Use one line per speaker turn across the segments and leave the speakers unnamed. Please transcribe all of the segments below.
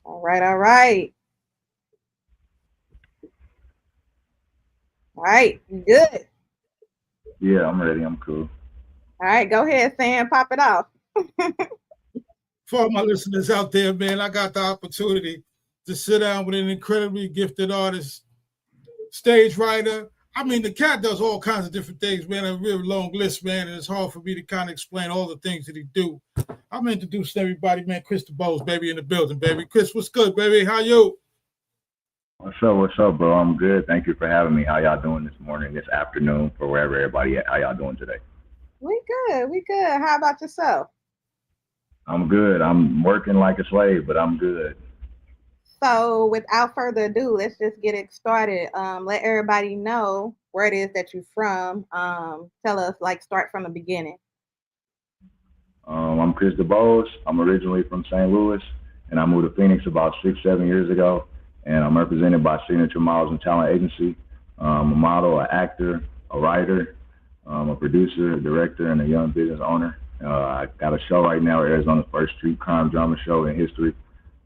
All right, all right. All right, you good.
Yeah, I'm ready. I'm cool.
All right, go ahead, Sam, pop it off.
For all my listeners out there, man, I got the opportunity to sit down with an incredibly gifted artist, stage writer. I mean, the cat does all kinds of different things, man. A real long list, man, and it's hard for me to kind of explain all the things that he do. I'm introducing everybody, man. Chris Dubose, baby, in the building, baby. Chris, what's good, baby? How you?
What's up, bro? I'm good. Thank you for having me. How y'all doing this morning, this afternoon, for wherever everybody at? How y'all doing today?
We good, we good. How about yourself?
I'm good. I'm working like a slave, but I'm good.
So, without further ado, let's just get it started. Let everybody know where it is that you're from. Tell us, like, start from the beginning.
I'm Chris DeBose. I'm originally from St. Louis, and I moved to Phoenix about 6, 7 years ago. And I'm represented by Signature Models and Talent Agency. I'm a model, an actor, a writer, a producer, a director, and a young business owner. I got a show right now, Arizona's first street crime drama show in history.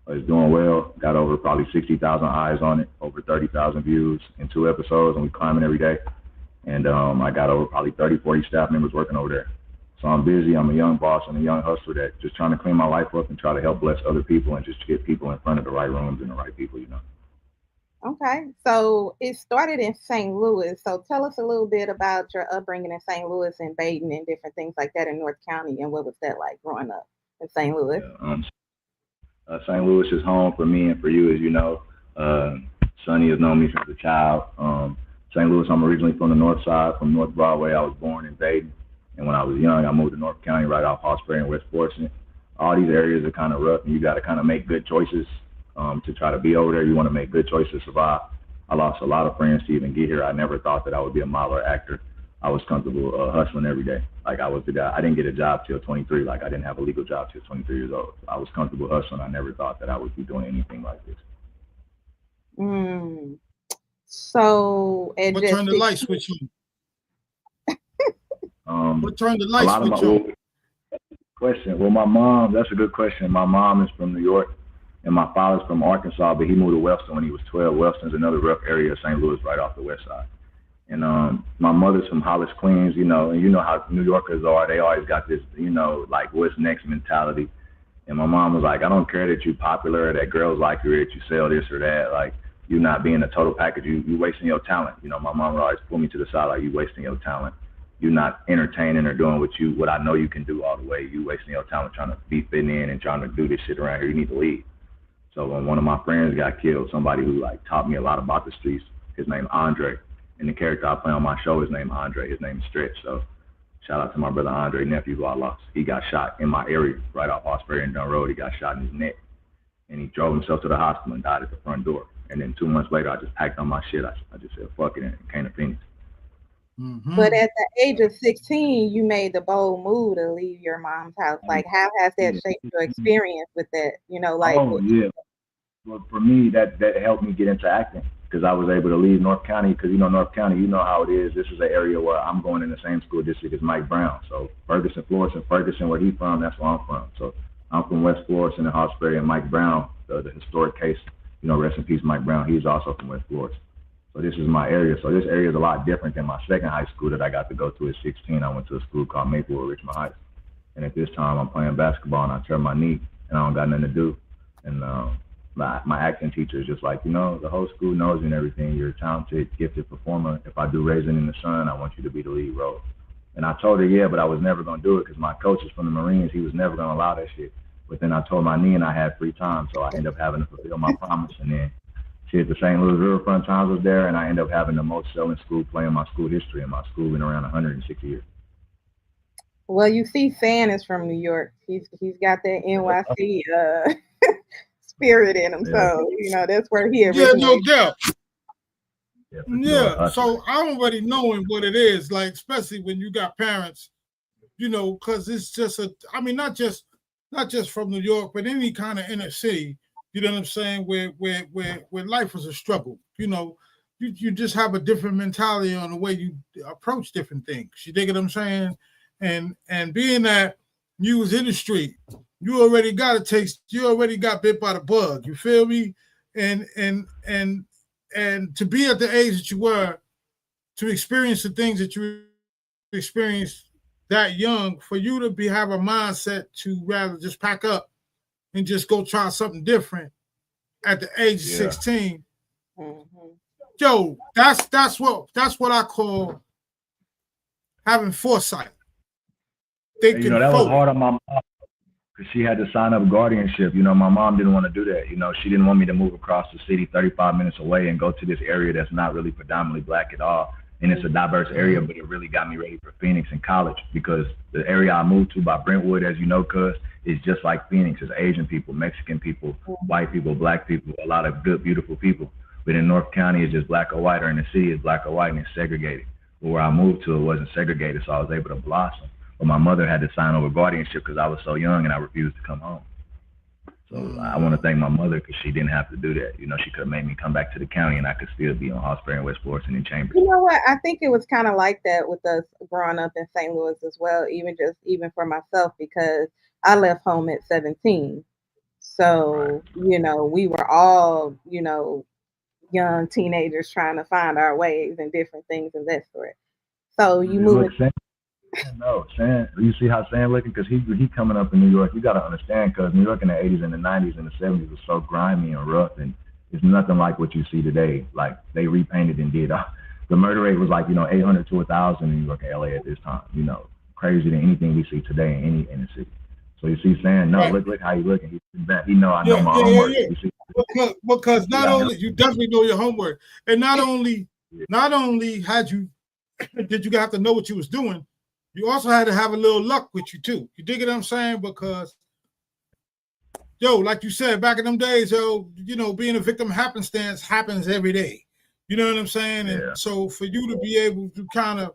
It's doing well. Got over probably 60,000 eyes on it, over 30,000 views in 2 episodes, and we climbing every day. And I got over probably 30, 40 staff members working over there. So I'm busy. I'm a young boss and a young hustler that just trying to clean my life up and try to help bless other people and just get people in front of the right rooms and the right people.
Okay, so it started in St. Louis. So, tell us a little bit about your upbringing in St. Louis and Baden and different things like that in North County, and what was that like growing up in St. Louis?
Yeah. St. Louis is home for me and for you, as you know. Uh, Sonny has known me since a child. St. Louis, I'm originally from the north side, from North Broadway. I was born in Baden. And when I was young, I moved to North County right off Osprey and West Florissant. All these areas are kind of rough, and you got to kind of make good choices to try to be over there. You want to make good choices to survive. I lost a lot of friends to even get here. I never thought that I would be a model or actor. I was comfortable hustling every day. Like I was the guy. I didn't get a job till 23. Like I didn't have a legal job till 23 years old. I was comfortable hustling. I never thought that I would be doing anything like this.
Mm. So, at
What
just
turned the light
16,
switch on?
Um,
What turned the
a
light
lot of my
switch on?
well, question. Well, my mom. That's a good question. My mom is from New York, and my father's from Arkansas, but he moved to Wellston when he was 12. Wellston's another rough area of St. Louis, right off the west side. And my mother's from Hollis, Queens, and you know how New Yorkers are. They always got this, like what's next mentality. And my mom was like, I don't care that you're popular or that girls like you or that you sell this or that. Like, you not being a total package. You wasting your talent. My mom would always pull me to the side like, you wasting your talent. You're not entertaining or doing what I know you can do all the way. You wasting your talent trying to be fitting in and trying to do this shit around here. You need to leave. So when one of my friends got killed, somebody who like taught me a lot about the streets, his name Andre, and the character I play on my show is named Andre. His name is Stretch. So shout out to my brother Andre, nephew who I lost. He got shot in my area, right off Osprey and Dunn Road. He got shot in his neck, and he drove himself to the hospital and died at the front door. And then 2 months later, I just packed on my shit. I just said fuck it and came to Phoenix.
but
Mm-hmm.
at the age of 16, you made the bold move to leave your mom's house. Like, how has that
Yeah.
shaped your experience with that? Like,
Oh yeah. Well, for me, that helped me get into acting because I was able to leave North County because North County, you know how it is. This is an area where I'm going in the same school district as Mike Brown. So Ferguson, where he's from, that's where I'm from. So I'm from West Florissant and Hawkesbury, and Mike Brown, the historic case, rest in peace, Mike Brown. He's also from West Florissant. So this is my area. So this area is a lot different than my second high school that I got to go to at 16. I went to a school called Maplewood Richmond Heights. And at this time, I'm playing basketball and I tear my knee and I don't got nothing to do. And my acting teacher is just like, the whole school knows you and everything. You're a talented, gifted performer. If I do Raisin in the Sun, I want you to be the lead role. And I told her, yeah, but I was never going to do it because my coach is from the Marines. He was never going to allow that shit. But then I told my knee and I had free time. So I ended up having to fulfill my promise. And then shit, the St. Louis Riverfront Times was there. And I ended up having the most selling school play in my school history. And my school been around 160 years.
well, you see, Fan is from New York. He's got that NYC spirit in him.
Yeah,
So that's where he
Yeah, no
originally.
doubt.
yeah, for sure.
Yeah.
Hustler.
So I'm already knowing what it is, like, especially when you got parents, because it's just I mean, not just from New York, but any kind of inner city, you know what I'm saying, where life is a struggle. You just have a different mentality on the way you approach different things. You dig what I'm saying? And being that you was in the street, you already got a taste. You already got bit by the bug. You feel me? And to be at the age that you were, to experience the things that you experienced that young, for you to have a mindset to rather just pack up and just go try something different at the age of 16. Mm-hmm. Yo, that's what I call having foresight.
That was hard on my mom because she had to sign up guardianship. My mom didn't want to do that. She didn't want me to move across the city 35 minutes away and go to this area that's not really predominantly black at all. And it's a diverse area, but it really got me ready for Phoenix in college because the area I moved to by Brentwood, as you know, cuz, is just like Phoenix. It's Asian people, Mexican people, white people, black people, a lot of good, beautiful people. But in North County, it's just black or white, or in the city, it's black or white, and it's segregated. But where I moved to, it wasn't segregated, so I was able to blossom. But my mother had to sign over guardianship because I was so young and I refused to come home. So I want to thank my mother because she didn't have to do that. She could have made me come back to the county and I could still be on Hosbury and West Florissant and Chambers.
You know what? I think it was kind of like that with us growing up in St. Louis as well, even for myself, because I left home at 17. So, right. We were all, young teenagers trying to find our ways and different things of that sort. So you move it.
No, Sam, you see how Sam looking? Because he coming up in New York. You got to understand, because New York in the 80s and the 90s and the 70s was so grimy and rough, and it's nothing like what you see today. Like, they repainted and did. The murder rate was like, 800 to 1,000 in New York and LA at this time. Crazier than anything we see today in any inner city. So you see Sam, no, right. look how he looking. He know I know my homework.
Yeah. Because not only, you definitely know your homework, and not only did you have to know what you was doing, you also had to have a little luck with you too. You dig what I'm saying? Because, like you said, back in them days, being a victim of happenstance happens every day. You know what I'm saying? Yeah. And so for you to be able to kind of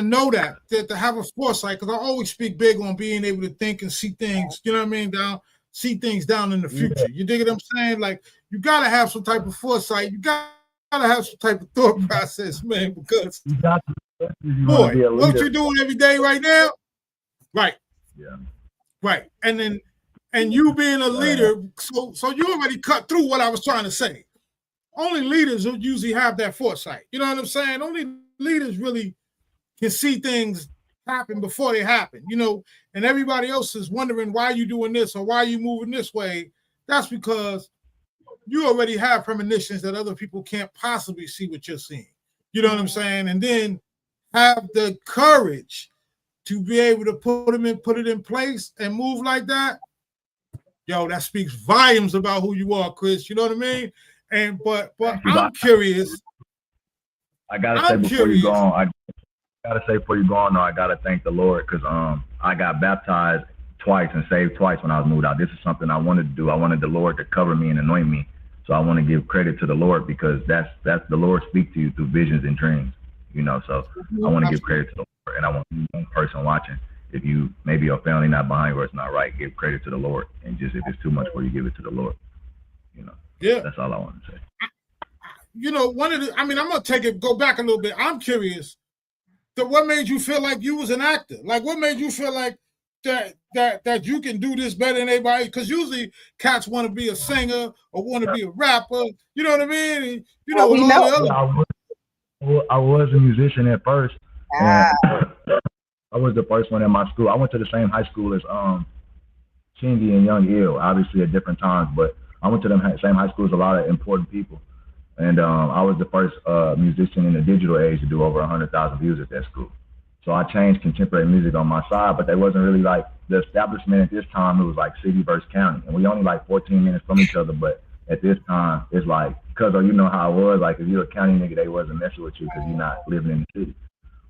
know that to have a foresight, because I always speak big on being able to think and see things, you know what I mean, see things down in the future. Yeah. You dig what I'm saying? Like, you got to have some type of foresight. You got to have some type of thought process, man, because boy, what you doing every day right now? Right.
Yeah.
Right. And you being a leader, so you already cut through what I was trying to say. Only leaders who usually have that foresight. You know what I'm saying? Only leaders really can see things happen before they happen, and everybody else is wondering why you doing this or why you moving this way. That's because you already have premonitions that other people can't possibly see what you're seeing. You know what I'm saying? And then have the courage to be able to put it in place and move like that. That speaks volumes about who you are, Chris. You know what I mean? And but I'm curious.
I gotta say before you go on, I gotta thank the Lord, because I got baptized twice and saved twice when I was moved out. This is something I wanted to do. I wanted the Lord to cover me and anoint me. So I want to give credit to the Lord, because that's the Lord speak to you through visions and dreams. So I want to give credit to the Lord, and I want one person watching. If you maybe your family not behind where it's not right, give credit to the Lord, and just if it's too much for you, give it to the Lord.
Yeah,
that's all I want to say.
I'm gonna go back a little bit. I'm curious. What made you feel like you was an actor? Like, what made you feel like that you can do this better than anybody? Because usually cats want to be a singer or want to be a rapper. You know what I mean?
I was a musician at first. I was the first one in my school. I went to the same high school as Chingy and Young Ill, obviously at different times, but I went to the same high school as a lot of important people. And I was the first musician in the digital age to do over 100,000 views at that school. So I changed contemporary music on my side, but they wasn't really like the establishment at this time. It was like city versus county, and we only like 14 minutes from each other. But at this time, it's like, because you know how it was, like if you're a county nigga, they wasn't messing with you because you're not living in the city.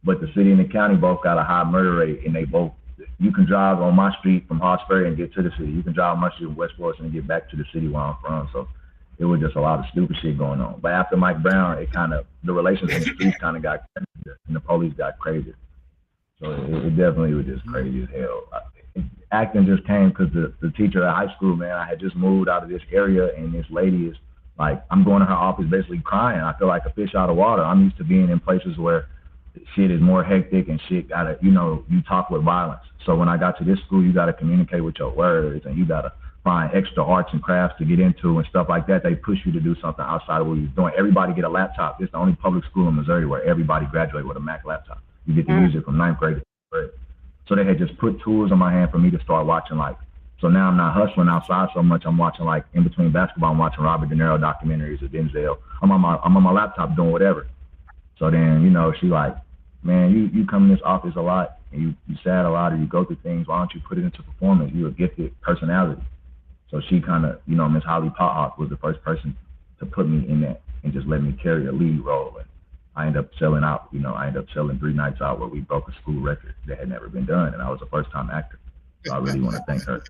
But the city and the county both got a high murder rate, and you can drive on my street from Hawes Ferry and get to the city. You can drive on my street from West Florissant and get back to the city where I'm from. So it was just a lot of stupid shit going on. But after Mike Brown, the relations in the streets kind of got crazier, and the police got crazier. So it definitely was just crazy as hell. Acting just came because the teacher at high school, man, I had just moved out of this area, and this lady is like, I'm going to her office basically crying. I feel like a fish out of water. I'm used to being in places where shit is more hectic and shit gotta, you talk with violence. So when I got to this school, you gotta communicate with your words and you gotta find extra arts and crafts to get into and stuff like that. They push you to do something outside of what you're doing. Everybody get a laptop. It's the only public school in Missouri where everybody graduate with a Mac laptop. You get to use it from ninth grade to 10th grade. So they had just put tools in my hand for me to start watching like, so now I'm not hustling outside so much. I'm watching like in between basketball, I'm watching Robert De Niro documentaries of Denzel. I'm on my laptop doing whatever. So then, she like, man, you come in this office a lot and you sad a lot or you go through things. Why don't you put it into performance? You're a gifted personality. So she kind of, Miss Holly Pothawk was the first person to put me in that and just let me carry a lead role. And I ended up selling out. I ended up selling 3 nights out where we broke a school record that had never been done. And I was a first-time actor. So I really want to thank her.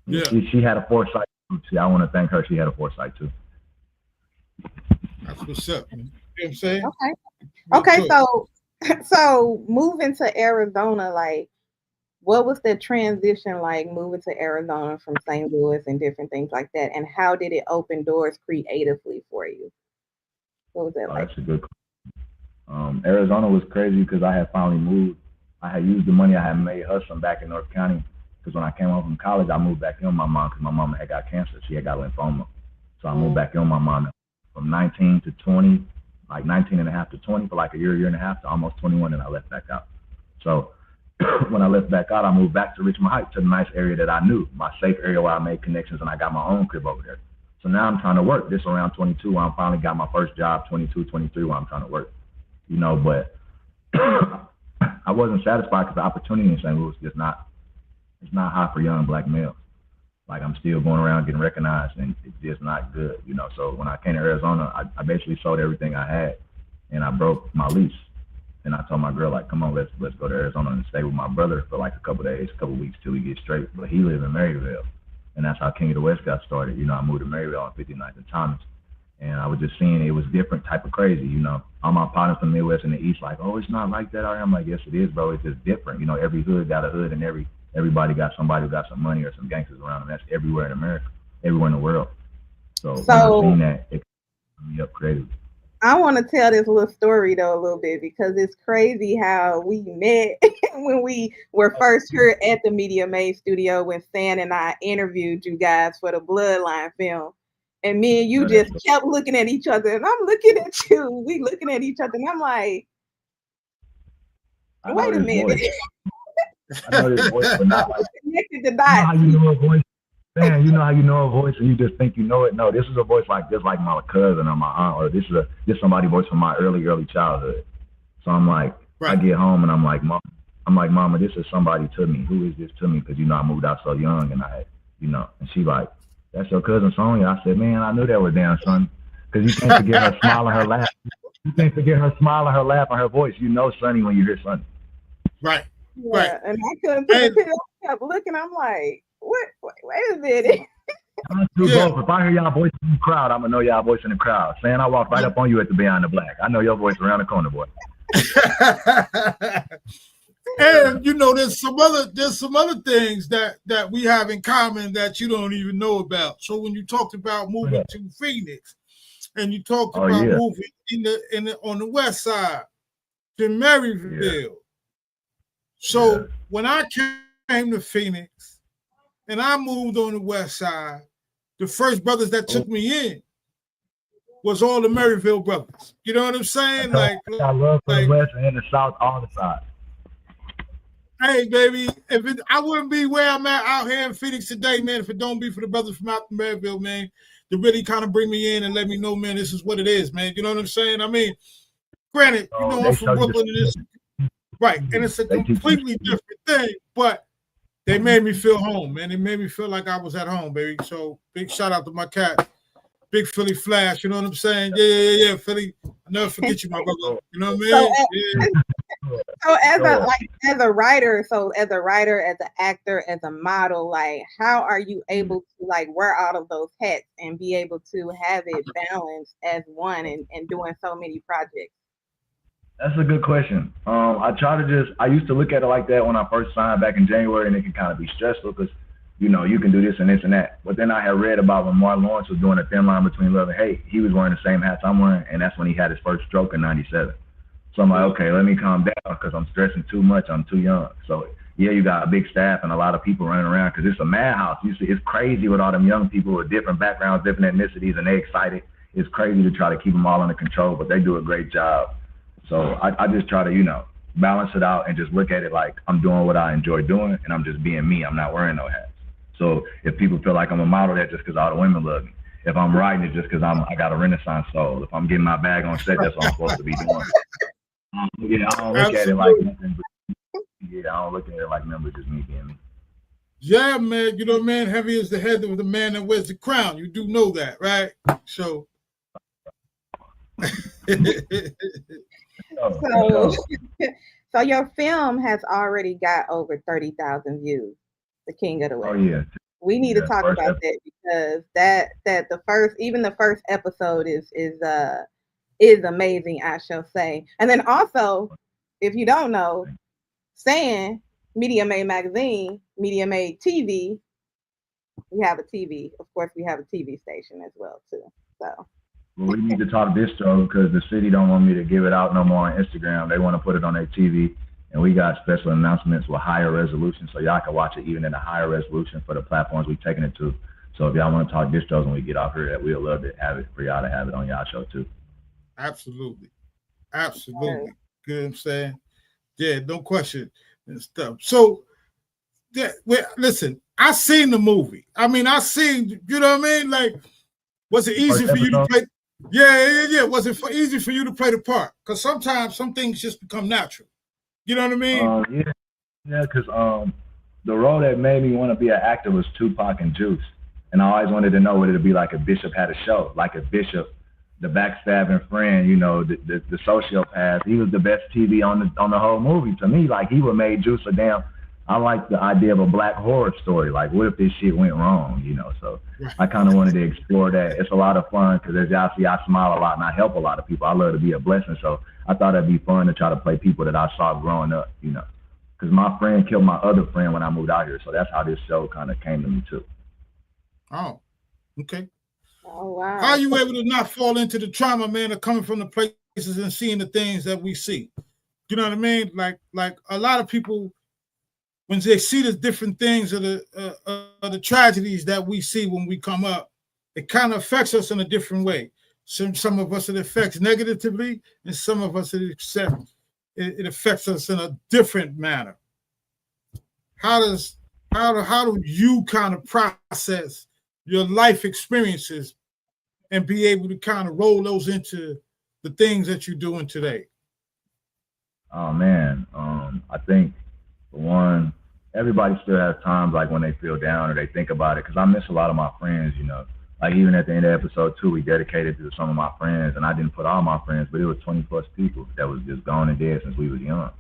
Yeah. She had a foresight. I want to thank her. She had a foresight too.
That's what's up. You know what I'm saying?
Okay. So moving to Arizona, like, what was the transition like moving to Arizona from St. Louis and different things like that? And how did it open doors creatively for you? What was that like?
That's a good question. Arizona was crazy because I had finally moved. I had used the money I had made hustling back in North County. Because when I came home from college, I moved back in with my mom because my mom had got cancer. She had got lymphoma. So I moved back in with my mom from 19 to 20, like 19 and a half to 20 for like a year and a half to almost 21, and I left back out. So when I left back out, I moved back to Richmond Heights, to the nice area that I knew, my safe area where I made connections, and I got my own crib over there. So now I'm trying to work. This around 22, where I finally got my first job, 22, 23, where I'm trying to work. But I wasn't satisfied because the opportunity in St. Louis is it's not high for young black males. Like I'm still going around getting recognized and it's just not good, So when I came to Arizona, I basically sold everything I had and I broke my lease. And I told my girl, like, come on, let's go to Arizona and stay with my brother for like a couple weeks till we get straight. But he lived in Maryville. And that's how King of the West got started. I moved to Maryville on 59th and Thomas. And I was just seeing it was different type of crazy, All my partners from the Midwest and the East, like, oh, it's not like that out here. I'm like, yes, it is, bro. It's just different. Every hood got a hood and everybody got somebody who got some money or some gangsters around them. That's everywhere in America, everywhere in the world. So when I seen that, it got me up creatively.
I want to tell this little story though a little bit because it's crazy how we met when we were first here at the Media Maze studio when Stan and I interviewed you guys for the Bloodline film. And me and you just kept looking at each other and I'm looking at you. We looking at each other and I'm like, wait a minute.
I know this voice, but not like
connected the dots.
How you know a voice? Man, you know how you know a voice and you just think you know it. No, this is a voice like my cousin or my aunt, or this is somebody's voice from my early childhood. So I'm like, I get home and I'm like, Mama, this is somebody to me. Who is this to me? Because I moved out so young and I, and she like, that's your cousin Sonia. I said, man, I knew that was damn son, because you can't forget her smile and her laugh. You can't forget her smile and her laugh and her voice. Sonny when you hear Sonny.
Right.
Yeah,
right.
And I couldn't put the picture. I kept looking. I'm like, what? Wait a minute.
Both. If I hear y'all voice in the crowd, I'm gonna know y'all voice in the crowd. Saying I walk right up on you at the Beyond the Black. I know your voice around the corner, boy.
And there's some other things that we have in common that you don't even know about. So when you talked about moving to Phoenix, and you talked about moving on the west side to Maryville. So when I came to Phoenix and I moved on the west side, the first brothers that took me in was all the Maryville brothers. You know what I'm saying?
I love the west and the south, all the sides.
Hey, baby, I wouldn't be where I'm at out here in Phoenix today, man, if it don't be for the brothers from out in Maryville, man, to really kind of bring me in and let me know, man, this is what it is, man. You know what I'm saying? I mean, granted, I'm from Brooklyn and it's right, and it's a completely different thing, but they made me feel home, man. They made me feel like I was at home, baby. So big shout out to my cat, Big Philly Flash. You know what I'm saying? Yeah, Philly. I'll never forget you, my brother. You know what I mean?
So as a writer, as an actor, as a model, like how are you able to like wear all of those hats and be able to have it balanced as one and doing so many projects?
That's a good question. I used to look at it like that when I first signed back in January, and it can kind of be stressful because, you can do this and this and that. But then I had read about when Martin Lawrence was doing a thin line between love and hate, he was wearing the same hats I'm wearing, and that's when he had his first stroke in '97. So I'm like, okay, let me calm down because I'm stressing too much. I'm too young. So yeah, you got a big staff and a lot of people running around because it's a madhouse. You see, it's crazy with all them young people with different backgrounds, different ethnicities, and they excited. It's crazy to try to keep them all under control, but they do a great job. So I just try to, balance it out and just look at it like I'm doing what I enjoy doing and I'm just being me. I'm not wearing no hats. So if people feel like I'm a model, that's just because all the women love me. If I'm writing, it's just because I got a Renaissance soul. If I'm getting my bag on set, that's what I'm supposed to be doing. Yeah, I don't look at it like nothing. Yeah, I don't look at it like nothing but just me being me.
Yeah, man. Man heavy is the head of the man that wears the crown. You do know that, right? So.
So your film has already got over 30,000 views. The King of the West.
Oh yeah.
We need to talk about that because that the first episode is amazing, I shall say. And then also, if you don't know, saying Media Made Magazine, Media Made TV, we have a TV. Of course, we have a TV station as well too. So.
Well, we need to talk distro because the city don't want me to give it out no more on Instagram. They want to put it on their TV, and we got special announcements with higher resolution, so y'all can watch it even in a higher resolution for the platforms we've taken it to. So if y'all want to talk distros when we get off here, we'd love to have it for y'all to have it on y'all show too.
Absolutely. Good. I'm saying, yeah, no question and stuff. So, yeah, listen, I seen the movie. I mean, I seen, you know what I mean? Like, was it easy for you to play? Yeah. Was it easy for you to play the part? Because sometimes some things just become natural. You know what I mean?
Yeah. Because the role that made me want to be an actor was Tupac and Juice, and I always wanted to know what it'd be like if Bishop had a show, like if Bishop, the backstabbing friend, the sociopath, he was the best TV on the whole movie to me. Like he would make Juice a damn. I like the idea of a black horror story. Like, what if this shit went wrong? So I kind of wanted to explore that. It's a lot of fun because as y'all see, I smile a lot and I help a lot of people. I love to be a blessing. So I thought it'd be fun to try to play people that I saw growing up, because my friend killed my other friend when I moved out here. So that's how this show kind of came to me too.
Oh, okay.
Oh, wow.
How are you able to not fall into the trauma, man, of coming from the places and seeing the things that we see? You know what I mean? Like a lot of people, when they see the different things of the tragedies that we see when we come up, it kind of affects us in a different way. Some of us it affects negatively, and some of us it affects us in a different manner. How do you kind of process your life experiences and be able to kind of roll those into the things that you're doing today?
Oh man, I think for one, everybody still has times like when they feel down or they think about it. Because I miss a lot of my friends, Like even at the end of episode 2, we dedicated to some of my friends, and I didn't put all my friends, but it was 20 plus people that was just gone and dead since we was young.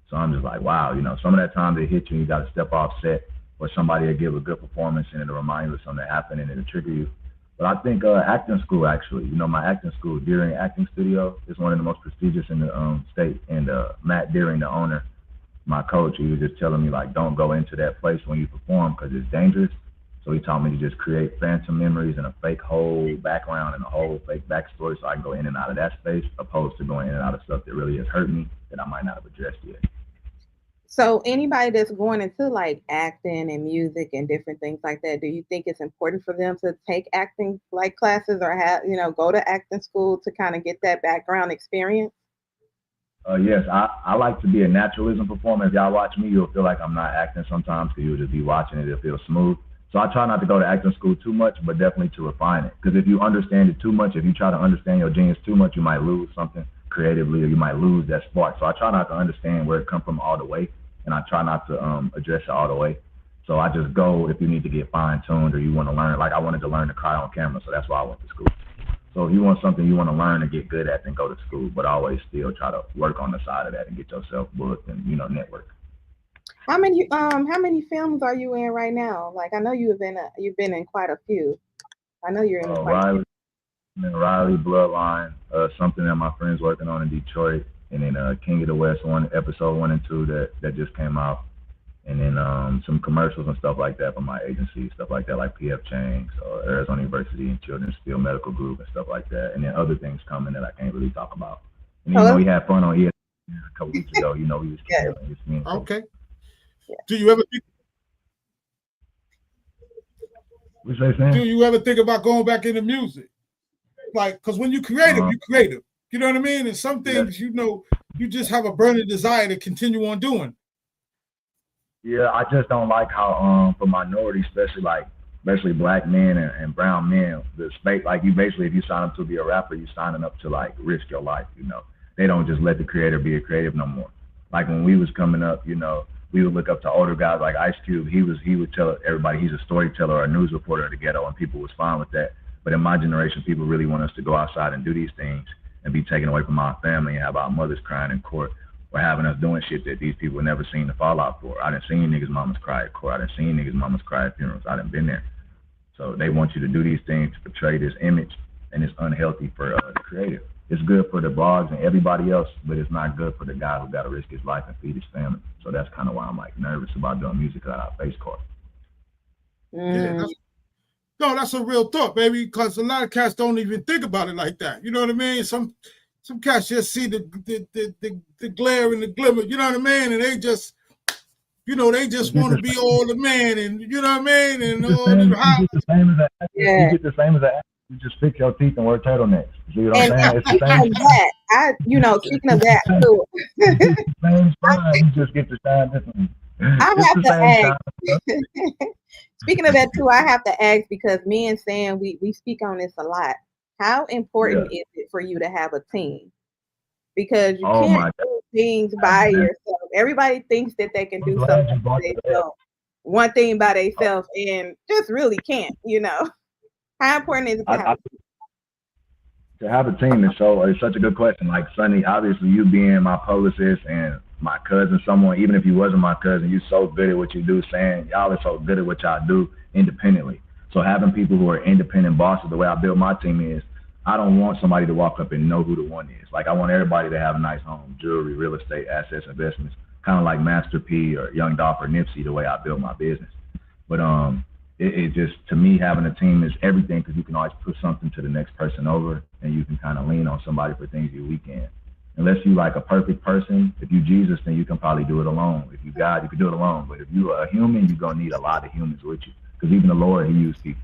So I'm just like, wow, some of that time they hit you, you got to step off set, or somebody will give a good performance and it'll remind you of something that happened and it'll trigger you. But I think acting school, actually, my acting school, Deering Acting Studio, is one of the most prestigious in the state. And Matt Deering, the owner, my coach, he was just telling me, like, don't go into that place when you perform because it's dangerous. So he taught me to just create phantom memories and a fake whole background and a whole fake backstory so I can go in and out of that space, opposed to going in and out of stuff that really has hurt me that I might not have addressed yet.
So anybody that's going into like acting and music and different things like that, do you think it's important for them to take acting like classes or go to acting school to kind of get that background experience?
Yes, I like to be a naturalism performer. If y'all watch me, you'll feel like I'm not acting sometimes because you'll just be watching it. It'll feel smooth. So I try not to go to acting school too much, but definitely to refine it. Because if you understand it too much, if you try to understand your genius too much, you might lose something creatively or you might lose that spark. So I try not to understand where it comes from all the way. And I try not to address it all the way. So I just go if you need to get fine-tuned or you want to learn. Like I wanted to learn to cry on camera, so that's why I went to school. So if you want something you want to learn and get good at, then go to school. But always still try to work on the side of that and get yourself booked and, network.
How many films are you in right now? Like I know you've been in quite a few. I know you're in
Riley, Riley, Bloodline, something that my friend's working on in Detroit. And then King of the West, episode 1 and 2 that just came out. And then some commercials and stuff like that from my agency, stuff like that, like PF Chang's or Arizona University and Children's Field Medical Group and stuff like that. And then other things coming that I can't really talk about. And we had fun on ESPN a couple weeks ago. You know, we was
Yes.
Okay.
Yeah.
Do you ever think?
What you say,
Do
Sam?
you ever think about going back into music? Like, because when you're creative, you're creative. You know what I mean? And some things, you know, you just have a burning desire to continue on doing.
Yeah, I just don't like how for minorities, especially black men and brown men, the space like you basically if you sign up to be a rapper, you signing up to like risk your life, you know. They don't just let the creator be a creative no more. Like when we was coming up, you know, we would look up to older guys like Ice Cube. He would tell everybody he's a storyteller or a news reporter of the ghetto, and people was fine with that. But in my generation, people really want us to go outside and do these things and be taken away from our family and have our mothers crying in court or having us doing shit that these people never seen the fallout for. I done seen niggas' mamas cry at court. I done seen niggas' mamas cry at funerals. I done been there. So they want you to do these things to portray this image, and it's unhealthy for the creative. It's good for the blogs and everybody else, but it's not good for the guy who got to risk his life and feed his family. So that's kind of why I'm like nervous about doing music without a face card.
Yeah, that's a real thought, baby, because a lot of cats don't even think about it like that. You know what I mean? Some cats just see the glare and the glimmer, you know what I mean? And they just, you know, they just want to be all the man, and you know what I mean? And all the
high. You get the same as an actor.
Yeah.
You get the same as an actor. You just fix your teeth and wear turtlenecks. You see what I'm saying? It's the same.
That, you know, speaking of that too.
Same time, you just get to shine differently.
I have to ask. Speaking of that too, I have to ask because me and Sam, we speak on this a lot. How important is it for you to have a team? Because you can't do things by yourself. Everybody thinks that they can do something by themselves, one thing by themselves, and just really can't. You know, how important is it
to have a team? Is such a good question. Like Sonny, obviously you being my publicist and my cousin, someone, even if you wasn't my cousin, you're so good at what you do, saying y'all are so good at what y'all do independently. So having people who are independent bosses, the way I build my team is, I don't want somebody to walk up and know who the one is. Like I want everybody to have a nice home, jewelry, real estate, assets, investments, kind of like Master P or Young Dolph or Nipsey, the way I build my business. But it just, to me, having a team is everything because you can always put something to the next person over and you can kind of lean on somebody for things you're weak in. Unless you like a perfect person, if you Jesus, then you can probably do it alone. If you God, you can do it alone. But if you're a human, you're going to need a lot of humans with you because even the Lord, he used people.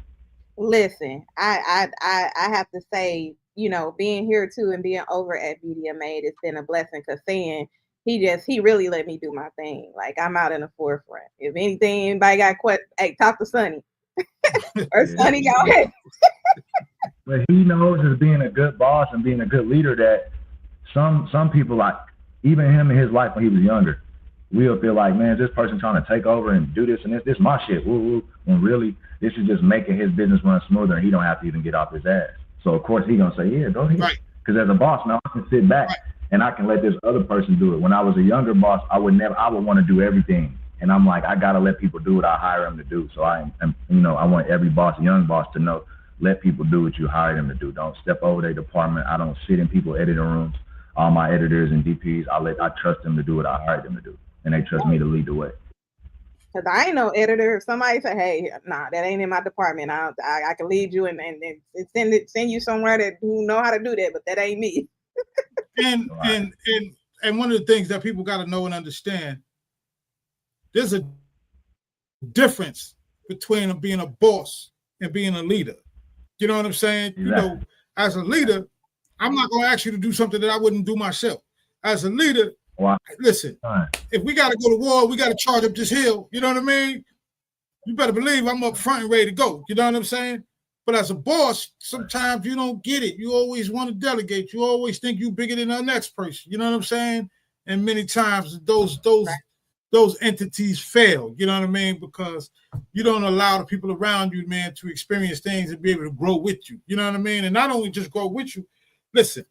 Listen, I have to say, you know, being here too and being over at Media Made, it's been a blessing because he really let me do my thing. Like I'm out in the forefront. If anything, anybody got questions, hey, talk to Sonny. Or Sonny, go ahead.
But he knows as being a good boss and being a good leader that some people, like even him in his life when he was younger, we'll feel like, man, is this person trying to take over and do this and this is my shit, woo woo. When really this is just making his business run smoother and he don't have to even get off his ass. So of course he gonna say, yeah, go ahead. Because as a boss now I can sit back and I can let this other person do it. When I was a younger boss, I would want to do everything. And I'm like, I gotta let people do what I hire them to do. So I want every boss, young boss, to know, let people do what you hire them to do. Don't step over their department. I don't sit in people editing rooms. All my editors and DPs, I trust them to do what I hired them to do. And they trust me to lead the way.
Because I ain't no editor. If somebody say, hey, nah, that ain't in my department, I can lead you and send you somewhere that who know how to do that, but that ain't me.
And one of the things that people got to know and understand, there's a difference between being a boss and being a leader. You know what I'm saying? Exactly. You know, as a leader, I'm not going to ask you to do something that I wouldn't do myself. As a leader, listen, if we got to go to war, we got to charge up this hill. You know what I mean? You better believe I'm up front and ready to go. You know what I'm saying? But as a boss, sometimes you don't get it. You always want to delegate. You always think you're bigger than the next person. You know what I'm saying? And many times those entities fail. You know what I mean? Because you don't allow the people around you, man, to experience things and be able to grow with you. You know what I mean? And not only just grow with you. Listen,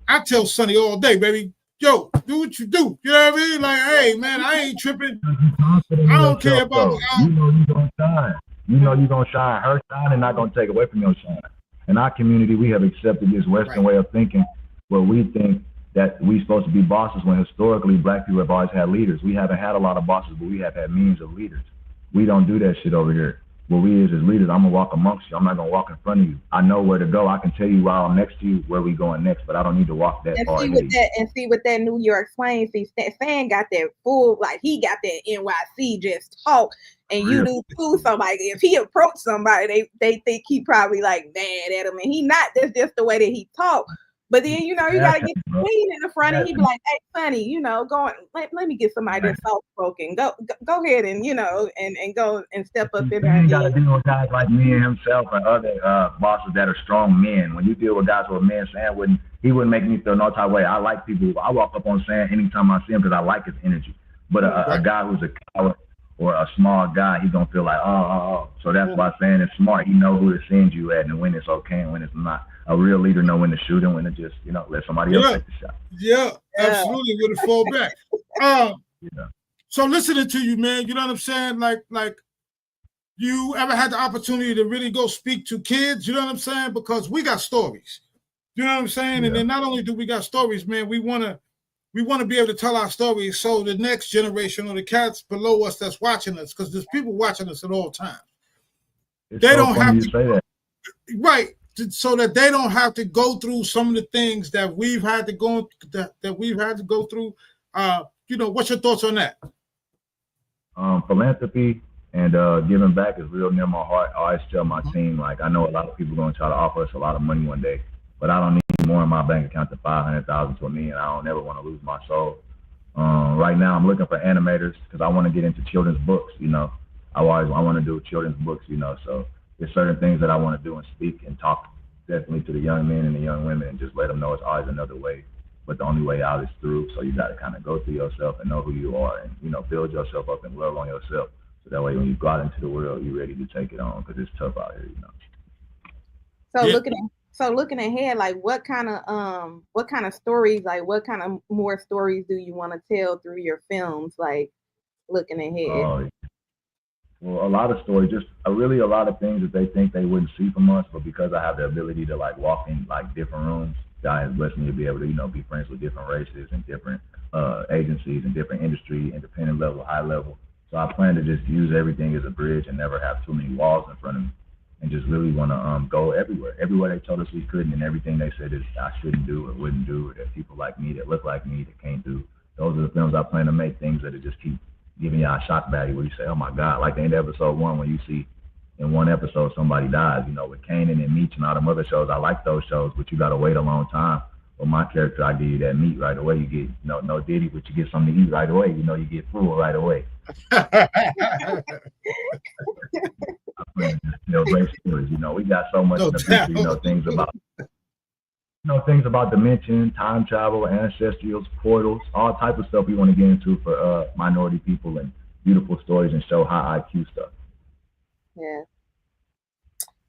I tell Sonny all day, baby, yo, do what you do. You know what I mean? Like, hey, man, I ain't tripping. I don't care about
you know you're going to shine. You know you're going to shine. Her shine and not going to take away from your shine. In our community, we have accepted this Western way of thinking where we think that we supposed to be bosses when historically black people have always had leaders. We haven't had a lot of bosses, but we have had millions of leaders. We don't do that shit over here. what we is as leaders, I'm gonna walk amongst you. I'm not gonna walk in front of you. I know where to go. I can tell you while I'm next to you where we going next, but I don't need to walk that far ahead of you.
See what that New York slang. See, Stan got that full, like he got that NYC just talk, and you do too. Somebody, if he approach somebody, they think he probably like mad at him, and he not. That's just the way that he talk. But then, you know, you got to get the queen in the front and he be like, hey, Sonny, you know, let me get somebody that's soft-spoken. Go ahead and, you know, and go and step up in there.
You got to deal with guys like me and himself and other bosses that are strong men. When you deal with guys who are men, Sam he wouldn't make me feel no type of way. I like people. I walk up on Sam anytime I see him because I like his energy. But a guy who's a coward or a small guy, he's going to feel like, oh. So that's why Sam is smart. He know who to send you at and when it's okay and when it's not. A real leader know when to shoot and when to just, you know, let somebody else take the shot.
Yeah, absolutely. When to fall back. So listening to you, man, you know what I'm saying? Like you ever had the opportunity to really go speak to kids? You know what I'm saying? Because we got stories. You know what I'm saying? Yeah. And then not only do we got stories, man, we want to be able to tell our stories so the next generation or the cats below us that's watching us, because there's people watching us at all times. They don't have to say that. Right. So that they don't have to go through some of the things that we've had to go through. You know, what's your thoughts on that?
Philanthropy and giving back is real near my heart. I always tell my team, like, I know a lot of people are going to try to offer us a lot of money one day, but I don't need more in my bank account than $500,000 to $1 million. I don't ever want to lose my soul. Right now, I'm looking for animators because I want to get into children's books. You know, I want to do children's books. You know, so. There's certain things that I want to do and speak and talk definitely to the young men and the young women and just let them know it's always another way, but the only way out is through. So you got to kind of go through yourself and know who you are and, you know, build yourself up and love on yourself. So that way when you go out into the world, you're ready to take it on because it's tough out here, you know.
So looking ahead, like what kind of stories, like what kind of more stories do you want to tell through your films, like looking ahead?
Well, a lot of stories, just really a lot of things that they think they wouldn't see from us, but because I have the ability to like walk in like different rooms, God has blessed me to be able to, you know, be friends with different races and different agencies and different industry, independent level, high level. So I plan to just use everything as a bridge and never have too many walls in front of me, and just really want to go everywhere they told us we couldn't, and everything they said is I shouldn't do or wouldn't do, or that people like me that look like me that can't do. Those are the films I plan to make, things that just keep giving y'all a shock value where you say, oh my God, like the end of episode 1 when you see in one episode somebody dies, you know, with Kanan and Meech and all them other shows. I like those shows, but you got to wait a long time. With my character, I give you that meat right away. You get no Diddy, but you get something to eat right away. You know, you get full right away. I plan to tell great stories. You know, we got so much in the future, you know, things about dimension, time travel, ancestrals, portals, all type of stuff we want to get into for minority people and beautiful stories and show high IQ stuff.
Yeah.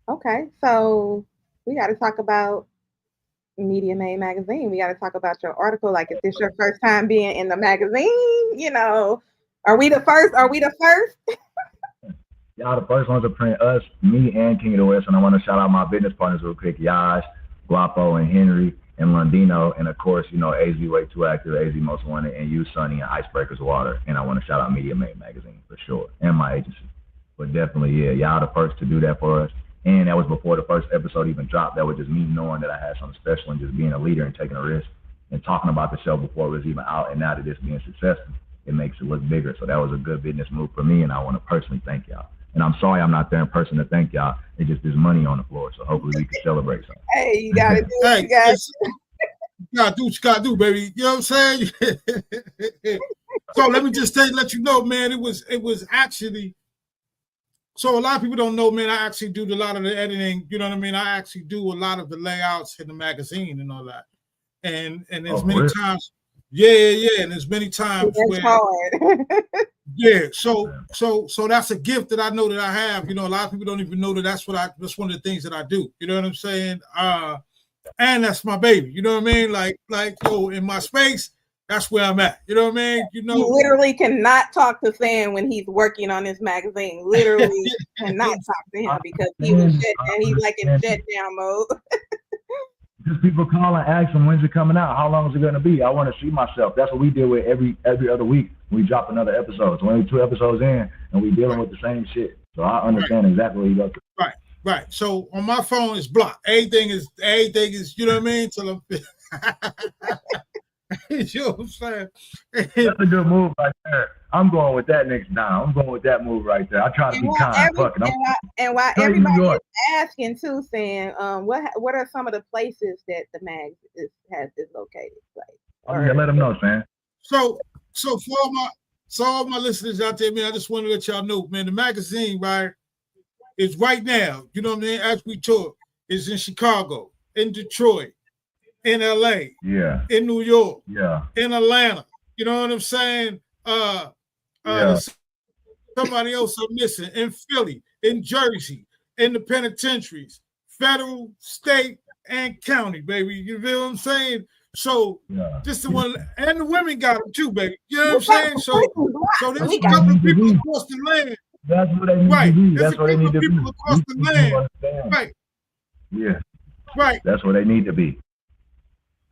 Okay, so we got to talk about Media Made magazine. We got to talk about your article. Like, if this your first time being in the magazine, you know, are we the first?
Y'all the first ones to print us, me and King of the West, and I want to shout out my business partners real quick, Yash, Guapo and Henry and Londino, and of course, you know, AZ Way 2 Active, AZ Most Wanted, and you, Sonny, and Icebreakers Water. And I want to shout out Media Made magazine for sure, and my agency. But definitely, yeah, y'all the first to do that for us. And that was before the first episode even dropped. That was just me knowing that I had something special and just being a leader and taking a risk and talking about the show before it was even out. And now that it's being successful, it makes it look bigger. So that was a good business move for me, and I want to personally thank y'all. And I'm sorry I'm not there in person to thank y'all. It's just there's money on the floor, so hopefully we can celebrate something.
Hey, you gotta do what you gotta do.
You gotta do what you gotta do, baby. You know what I'm saying? So let me just let you know, man, it was actually, so a lot of people don't know, man, I actually do a lot of the editing, you know what I mean? I actually do a lot of the layouts in the magazine and all that. And there's many times, and there's many times where hard. Yeah, so that's a gift that I know that I have. You know, a lot of people don't even know that that's one of the things that I do. You know what I'm saying? And that's my baby. You know what I mean? Like yo, in my space, that's where I'm at. You know what I mean? You know,
you literally cannot talk to Sam when he's working on his magazine. Literally cannot talk to him because he was he's like in shutdown mode.
Just people call and ask him, when's it coming out? How long is it going to be? I want to see myself. That's what we deal with every other week. We drop another episode. So only 2 episodes in, and we dealing with the same shit. So I understand exactly what he goes through.
Right. So on my phone it's blocked. Everything is you know what I mean? Till I'm you know what I'm saying?
That's a good move right there. I'm going with that next time. I'm going with that move right there. I try to be kind. Fuck it.
And while everybody is asking too, saying, what are some of the places that the mag is located? Like,
let them know, man.
So for all my listeners out there, man, I just want to let y'all know, man, the magazine, right, is right now, you know what I mean, as we talk, is in Chicago, in Detroit, in LA, in New York, in Atlanta. You know what I'm saying? Somebody else I'm missing in Philly, in Jersey, in the penitentiaries, federal, state, and county, baby. You feel what I'm saying? So this is the one, and the women got them too, baby. You know what I'm saying? So there's a couple of people across the land.
That's what they need to be. That's what they need to be.
Across the land. Right.
Yeah.
Right.
That's what they need to be.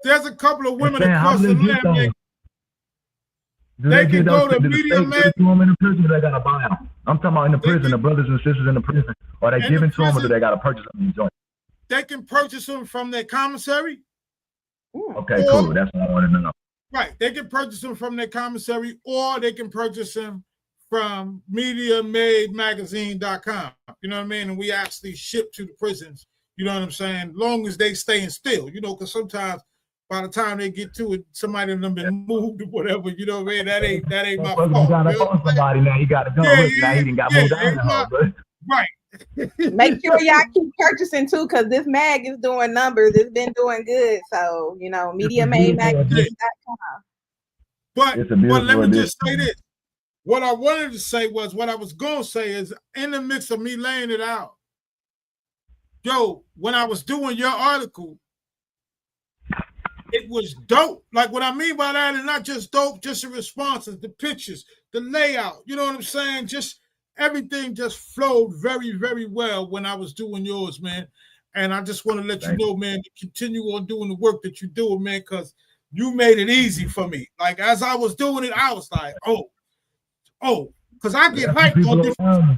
There's a couple of women across the land. They can go to Media Mag.
Do them in the prison, or they gotta buy them. I'm talking about in the prison, the brothers and sisters in the prison. Are they giving to them, or do they gotta purchase them in the joint?
They can purchase them from their commissary.
Okay, cool. That's what I wanted to know.
Right. They can purchase them from their commissary, or they can purchase them from MediaMadeMagazine.com. You know what I mean? And we actually ship to the prisons. You know what I'm saying? Long as they staying still, you know, because sometimes by the time they get to it, somebody done been moved or whatever. You know what I mean? That ain't my fault.
You gotta phone somebody now. You gotta go. Now he didn't got moved out.
Right.
Make sure y'all keep purchasing too, because this mag is doing numbers. It's been doing good. So, you know, MediaMadeMagazine.com.
But let me just say this. What I wanted to say was, what I was going to say is, in the mix of me laying it out, yo, when I was doing your article, it was dope. Like, what I mean by that is not just dope, just the responses, the pictures, the layout. You know what I'm saying? Just everything just flowed very, very well when I was doing yours, man. And I just want to let you know, man, to continue on doing the work that you're doing, man, because you made it easy for me. Like, as I was doing it, I was like, because I get hyped on different.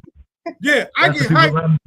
Yeah, I get hyped.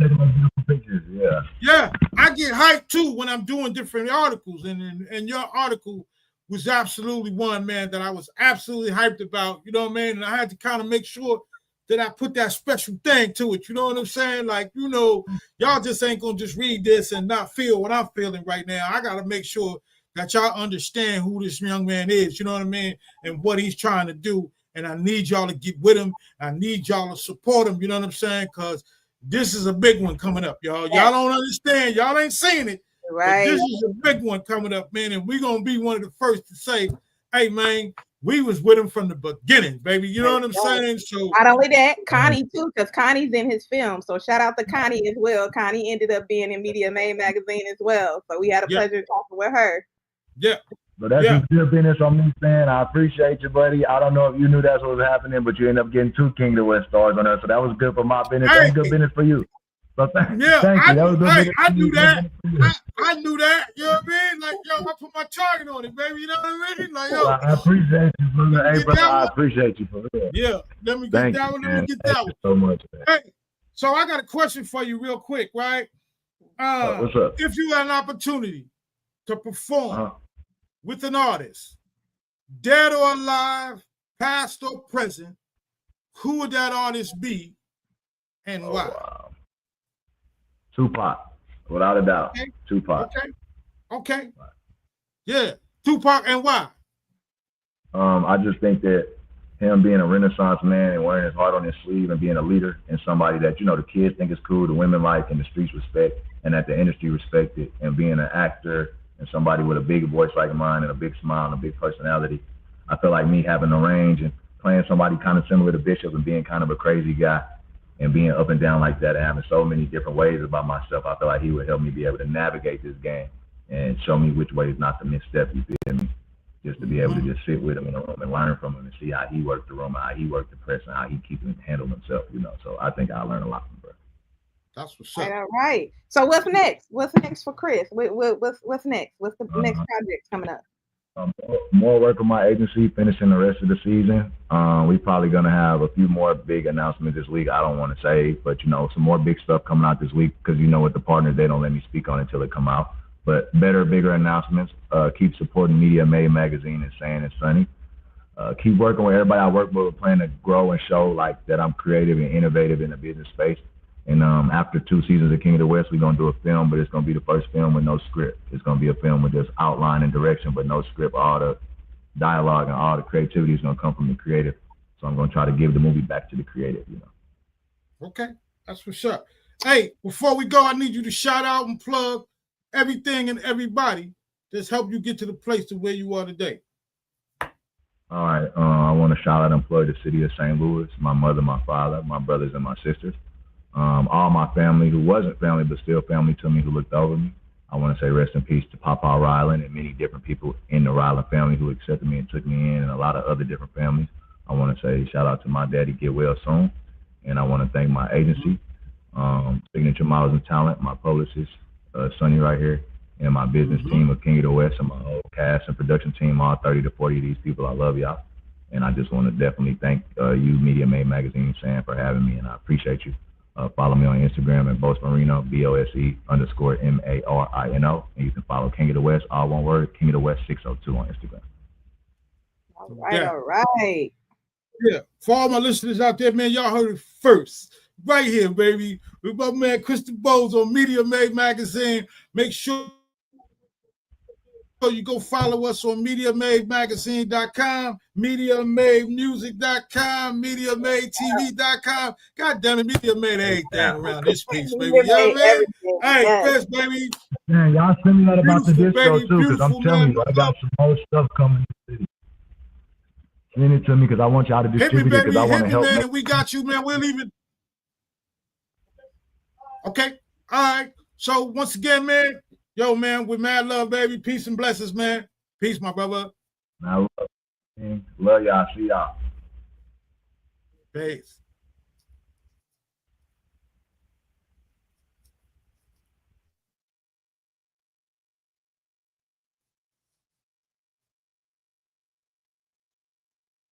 Yeah, I get hyped too when I'm doing different articles, and your article was absolutely one, man, that I was absolutely hyped about. You know what I mean? And I had to kind of make sure that I put that special thing to it. You know what I'm saying? Like, you know, y'all just ain't gonna just read this and not feel what I'm feeling right now. I gotta make sure that y'all understand who this young man is. You know what I mean? And what he's trying to do. And I need y'all to get with him. I need y'all to support him. You know what I'm saying? Because this is a big one coming up, y'all. Y'all don't understand. Y'all ain't seen it.
Right.
This is a big one coming up, man. And we're going to be one of the first to say, hey, man, we was with him from the beginning, baby. You know what I'm saying? So
not only that, Connie too, because Connie's in his film. So shout out to Connie as well. Connie ended up being in Media Made Magazine as well. So we had a pleasure talking with her.
Yeah.
But that's just good business on me, man. I appreciate you, buddy. I don't know if you knew that's what was happening, but you ended up getting 2 King of the West stars on there. So that was good for my business. That's good business for you. So thank you.
I knew that. I knew that. You know what I mean? Like, yo, I put my target on it, baby. You know what I mean? Like, yo.
I appreciate you, brother. Hey, brother, I appreciate you for real.
Yeah. Let me get that one. Let me get that one.
So much, man.
Hey, so I got a question for you real quick, right?
What's up?
If you had an opportunity to perform with an artist, dead or alive, past or present, who would that artist be and why?
Wow. Tupac, without a doubt.
Okay.
Tupac.
Okay. Yeah, Tupac, and why?
I just think that him being a Renaissance man and wearing his heart on his sleeve and being a leader and somebody that, you know, the kids think is cool, the women like, and the streets respect, and that the industry respected, and being an actor and somebody with a big voice like mine and a big smile and a big personality. I feel like me having the range and playing somebody kind of similar to Bishop and being kind of a crazy guy and being up and down like that and having so many different ways about myself, I feel like he would help me be able to navigate this game and show me which ways not to misstep, you feel me? Just to be able to just sit with him in a room and learn from him and see how he worked the room, how he worked the press, and how he handled himself, you know. So I think I learned a lot from him.
That's what's up.
All right. So what's next? What's next for Chris? What's next? What's the next project coming up?
More work with my agency, finishing the rest of the season. We probably gonna have a few more big announcements this week. I don't want to say, but some more big stuff coming out this week because with the partners they don't let me speak on it until it come out. But better, bigger announcements. Keep supporting Media Made Magazine and Saying It's Sunny. Keep working with everybody I work with. We're planning to grow and show like that I'm creative and innovative in the business space. And after 2 seasons of King of the West, we're going to do a film, but it's going to be the first film with no script. It's going to be a film with just outline and direction, but no script. All the dialogue and all the creativity is going to come from the creative. So I'm going to try to give the movie back to the creative,
Okay, that's for sure. Hey, before we go, I need you to shout out and plug everything and everybody that's helped you get to the place to where you are today.
All right. I want to shout out and plug the city of St. Louis, my mother, my father, my brothers, and my sisters. All my family who wasn't family but still family to me who looked over me. I want to say rest in peace to Papa Ryland and many different people in the Ryland family who accepted me and took me in, and a lot of other different families. I want to say shout out to my daddy, get well soon. And I want to thank my agency, Signature Models and Talent, my publicist, Sonny right here, and my business team of King of the West, and my whole cast and production team, all 30 to 40 of these people. I love y'all. And I just want to definitely thank you, Media Made Magazine, Sam, for having me, and I appreciate you. Follow me on Instagram at Bose Marino, BOSE_MARINO. And you can follow King of the West, all one word, King of the West 602 on Instagram.
All right, all right.
Yeah, for all my listeners out there, man, y'all heard it first. Right here, baby. With my man Chris Dubose on Media Made Magazine. Make sure you go follow us on MediaMadeMagazine.com, MediaMadeMusic.com, MediaMadeTV.com. God damn it, Media Made everything around this piece, baby. You know what I mean? Hey, Chris, baby.
Man, y'all send me that about the disco
baby,
too, because I'm telling you, I got some more stuff coming in the city. Send it to me because I want y'all to distribute it because I want to help.
Man, we got you, man. We'll leave it. Okay. All right. So once again, man, yo, man, with mad love, baby. Peace and blessings, man. Peace, my brother.
I love y'all. See y'all.
Peace.